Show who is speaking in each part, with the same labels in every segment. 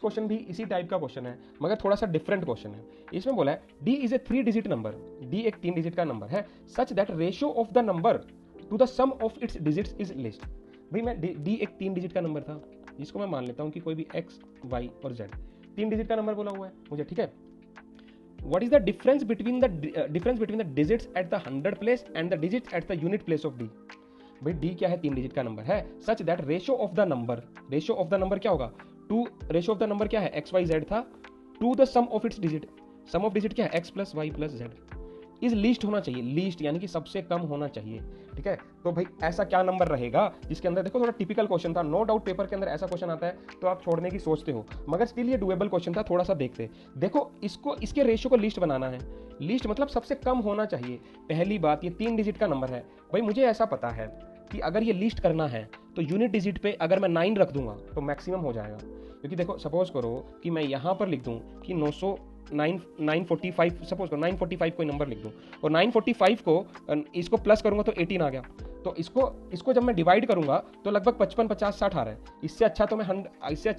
Speaker 1: Question भी इसी type का क्वेश्चन है, मगर थोड़ा सा डिफरेंट क्वेश्चन है। इसमें बोला है D is a 3 digit number, D एक 3 डिजिट का नंबर है, such that ratio of the number to the sum of its digits is least. भाई मैं डी एक 3 डिजिट का नंबर था, जिसको मैं मान लेता हूं कि कोई भी एक्स वाई और जेड 3 डिजिट का नंबर बोला हुआ है मुझे, ठीक है। What is the difference between the digits at the 100 place and the digits at the unit place of D? भाई D क्या है, 3 डिजिट का नंबर है, such that ratio of the number क्या होगा, to ratio of the number क्या है, x y z था, to the sum of its digit, sum of digit क्या है, x plus y plus z, is least होना चाहिए, लीस्ट यानी कि सबसे कम होना चाहिए, ठीक है। तो भाई ऐसा क्या नंबर रहेगा जिसके अंदर, देखो थोड़ा टिपिकल क्वेश्चन था, नो डाउट पेपर के अंदर ऐसा क्वेश्चन आता है तो आप छोड़ने की सोचते हो, मगर स्टिल ये डुएबल क्वेश्चन था, थोड़ा सा देखते। देखो इसको, इसके रेशियो को लिस्ट बनाना है, लिस्ट मतलब सबसे कम होना चाहिए। पहली बात, ये 3 डिजिट का नंबर है, भाई मुझे ऐसा पता है कि अगर ये लिस्ट करना है तो यूनिट डिजिट पे अगर मैं 9 रख दूंगा तो मैक्सिमम हो जाएगा। क्योंकि देखो सपोज करो कि मैं यहाँ पर लिख दूं कि 945, सपोज करो 945 कोई नंबर लिख दूं और 945 को इसको प्लस करूंगा तो 18 आ गया, तो इसको जब मैं डिवाइड करूंगा तो लगभग 55, 50, 60 आ रहा है। इससे अच्छा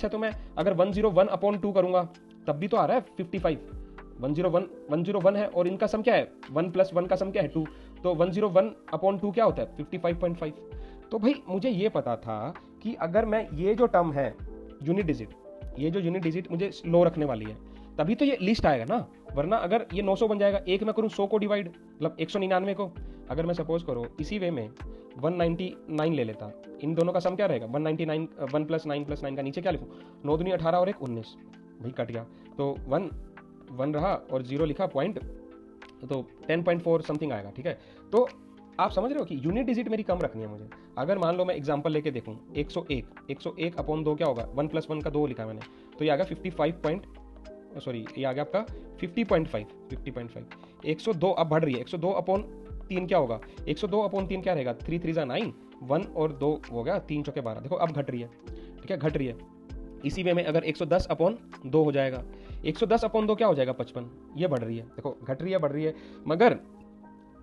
Speaker 1: तो मैं अगर 101/2 करूंगा तब भी तो आ रहा है 55। 101 है और इनका सम क्या है, 1 + 1 का सम क्या है 2, तो 101/2 क्या होता है 55.5। तो भाई मुझे ये पता था कि अगर मैं ये जो टर्म है यूनिट डिजिट मुझे लो रखने वाली है, तभी तो ये लिस्ट आएगा ना, वरना अगर ये 900 बन जाएगा, एक मैं करूँ 100 को डिवाइड, मतलब 199 को, अगर मैं सपोज करो इसी वे में 199 ले लेता, इन दोनों का सम क्या रहेगा 199, 1 + 9 + 9 का नीचे क्या लिखूँ, 9 दूनी 18 और 1 19, भाई कट गया, तो 1 रहा और 0 लिखा पॉइंट, तो 10.4 समथिंग आएगा, ठीक है। तो आप समझ रहे हो कि यूनिट डिजिट मेरी कम रखनी है मुझे। अगर मान लो मैं एग्जांपल लेके देखूं 101/2 क्या होगा, 1 + 1 का 2 लिखा मैंने, तो ये आ गया 50.5, 50.5। 102 अब बढ़ रही है, 102/3 क्या होगा, 102/3 क्या रहेगा, 3 3 9, 1 और 2 हो गया, 3 चौके 12, देखो अब घट रही है, ठीक है, घट रही है। इसी वे में अगर 110/2 हो जाएगा, 110/2 क्या हो जाएगा 55, ये बढ़ रही है, देखो घट रही है बढ़ रही है। मगर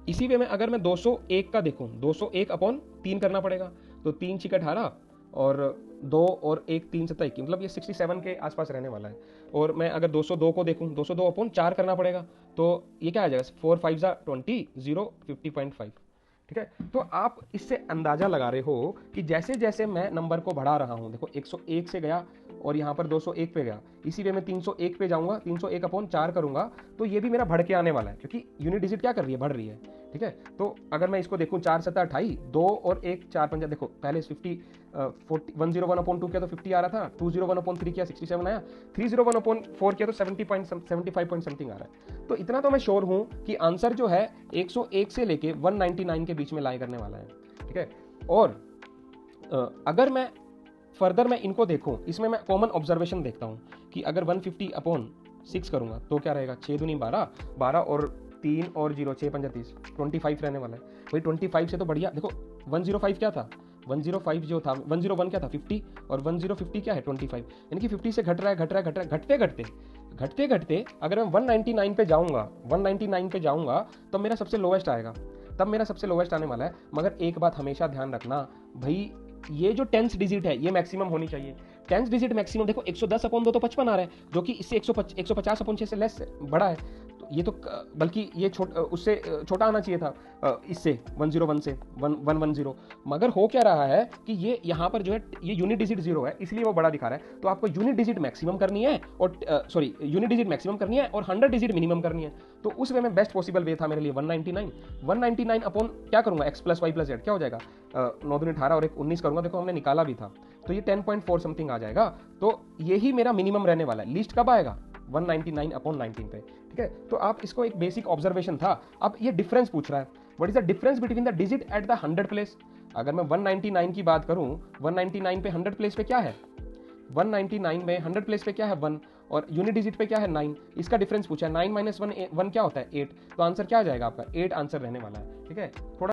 Speaker 1: इसी वे में अगर मैं 201 का देखूं, 201/3 करना पड़ेगा, तो 3 × 18 और 2 और 1 3 7 21, मतलब ये 67 के आसपास रहने वाला है। और मैं अगर 202 को देखूं, 202/4 करना पड़ेगा, तो ये क्या आ जाएगा 4 5 20, 0 50.5, ठीक है। तो आप इससे अंदाजा लगा रहे हो कि जैसे जैसे मैं नंबर को बढ़ा रहा हूं, देखो 101 से गया और यहाँ पर 201 पे गया, इसी वे में 301 पे जाऊंगा, 301/4 करूंगा, तो ये भी मेरा बढ़ के आने वाला है, क्योंकि यूनिट डिजिट क्या कर रही है, बढ़ रही है, ठीक है। तो अगर मैं इसको देखूं 4 7 28, 2 और 1 4 5, देखो पहले 101/2 किया तो 50 आ रहा था, 201/3 किया 67 आया, 301/4 किया तो 75 समथिंग आ रहा है। तो इतना तो मैं श्योर हूं कि आंसर जो है 101 से लेके 199 के बीच में लाई करने वाला है, ठीक है। और अगर मैं फर्दर मैं इनको देखूं, इसमें मैं कॉमन ऑब्जर्वेशन देखता हूं कि अगर 150/6 करूंगा तो क्या रहेगा, 6 दूनी 12, 12 और 3 और 0, 6 5 30, 25 रहने वाला है। भाई 25 से तो बढ़िया, देखो 105 क्या था, 105 जो था, 101 क्या था 50, और 1050 क्या है 25, यानी कि 50 से घट रहा है, घटते घटते अगर मैं 199 पे जाऊंगा तो मेरा सबसे लोवेस्ट आएगा, तब मेरा सबसे लोवेस्ट आने वाला है। मगर एक बात हमेशा ध्यान रखना भाई, ये जो 10th डिजिट है ये मैक्सिमम होनी चाहिए। 10th डिजिट मैक्सिमम, देखो 110/2 तो 55 आ रहा है, जो कि इससे 150/6 से लेस बड़ा है, तो ये तो बल्कि ये उससे छोटा आना चाहिए था, इससे 101 से 110। मगर हो क्या रहा है कि ये यहाँ पर जो है ये यूनिट डिजिट 0 है, इसलिए वो बड़ा दिखा रहा है। तो आपको यूनिट डिजिट मैक्सिमम करनी है और यूनिट डिजिट मैक्सिमम करनी है और 100 डिजिट मिनिमम करनी है। तो उस वे में बेस्ट पॉसिबल वे था मेरे लिए 199 अपॉन क्या करूंगा, x + y + z क्या हो जाएगा, 9 दूनी 18 और 1 19 करूंगा, देखो हमने निकाला भी था, तो ये 10.4 समथिंग आ जाएगा। तो यही मेरा मिनिमम रहने वाला है। लिस्ट कब आएगा, 199/19 पे, ठीक है। तो आप इसको एक बेसिक ऑब्जर्वेशन था। अब ये डिफरेंस पूछ रहा है, what is the difference between the digit at the 100 place. अगर मैं 199 की बात करूं, 199 पे 100 प्लेस पे क्या है, 199 में 100 प्लेस पे क्या है 1, और यूनिट डिजिट पे क्या है 9, इसका डिफरेंस पूछा है। 9 - 1 क्या होता है 8, तो आंसर क्या आ जाएगा आपका 8 आंसर रहने वाला है, ठीक है। थोड़ा